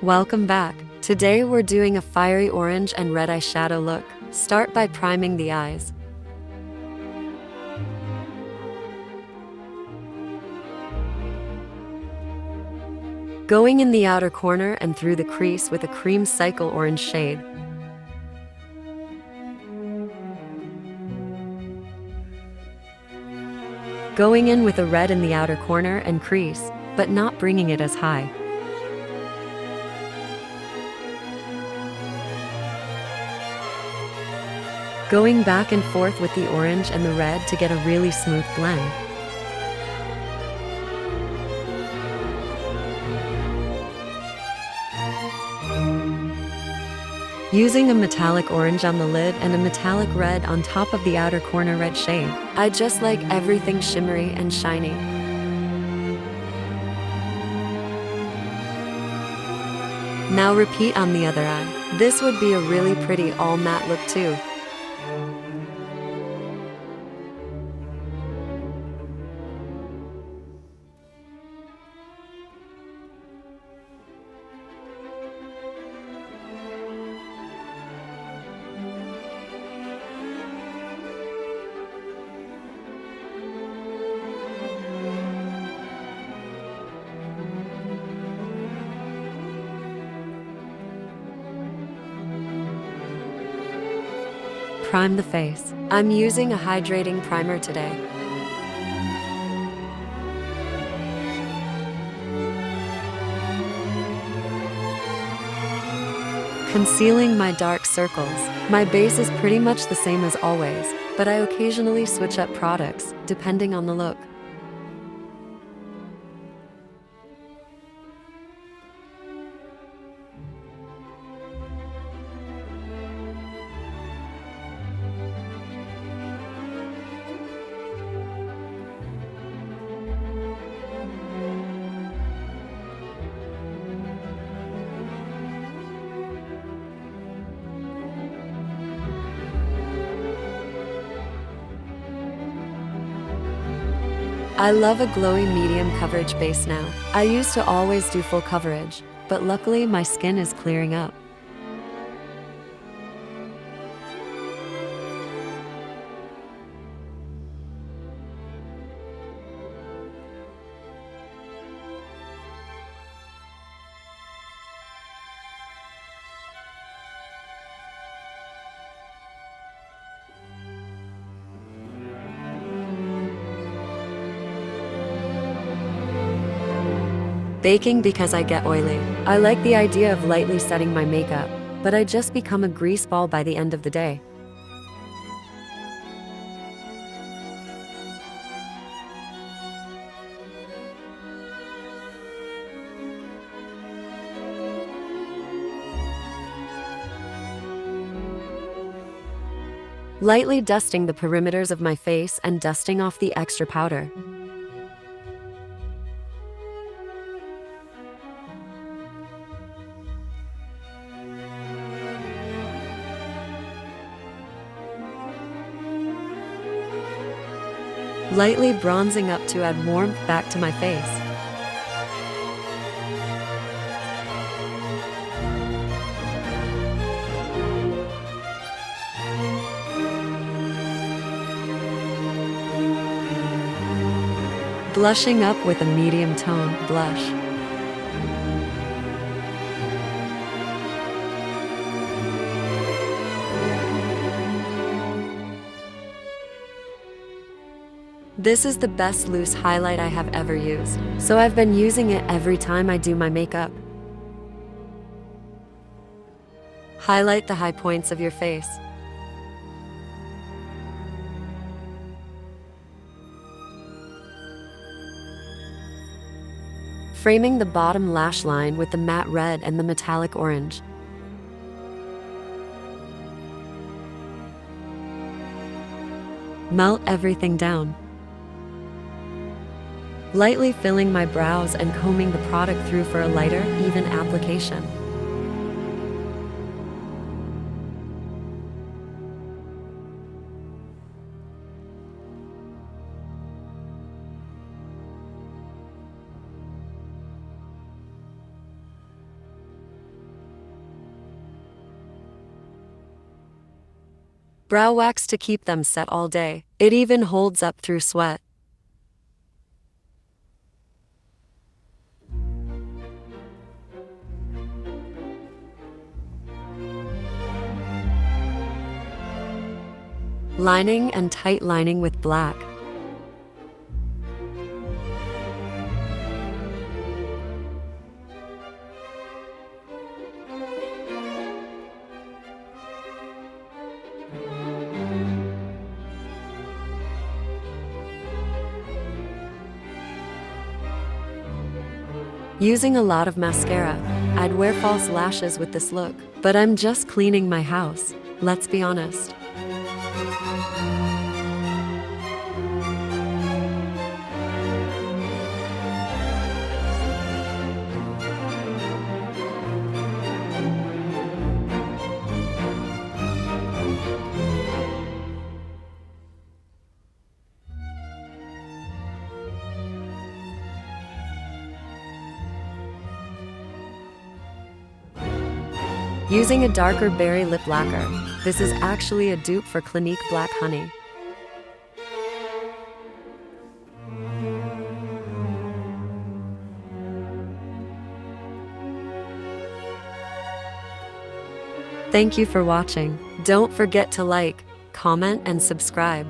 Welcome back. Today we're doing a fiery orange and red eyeshadow look. Start by priming the eyes. Going in the outer corner and through the crease with a cream cycle orange shade. Going in with a red in the outer corner and crease, but not bringing it as high. Going back and forth with the orange and the red to get a really smooth blend. Using a metallic orange on the lid and a metallic red on top of the outer corner red shade. I just like everything shimmery and shiny. Now repeat on the other eye. This would be a really pretty all matte look too. Prime the face. I'm using a hydrating primer today. Concealing my dark circles. My base is pretty much the same as always, but I occasionally switch up products, depending on the look. I love a glowy medium coverage base now. I used to always do full coverage, but luckily my skin is clearing up. Baking because I get oily. I like the idea of lightly setting my makeup, but I just become a grease ball by the end of the day. Lightly dusting the perimeters of my face and dusting off the extra powder. Lightly bronzing up to add warmth back to my face. Blushing up with a medium tone blush. This is the best loose highlight I have ever used, so I've been using it every time I do my makeup. Highlight the high points of your face. Framing the bottom lash line with the matte red and the metallic orange. Melt everything down. Lightly filling my brows and combing the product through for a lighter, even application. Brow wax to keep them set all day. It even holds up through sweat. Lining and tight lining with black. Using a lot of mascara, I'd wear false lashes with this look, but I'm just cleaning my house, let's be honest. Using a darker berry lip lacquer, this is actually a dupe for Clinique Black Honey. Thank you for watching. Don't forget to like, comment, and subscribe.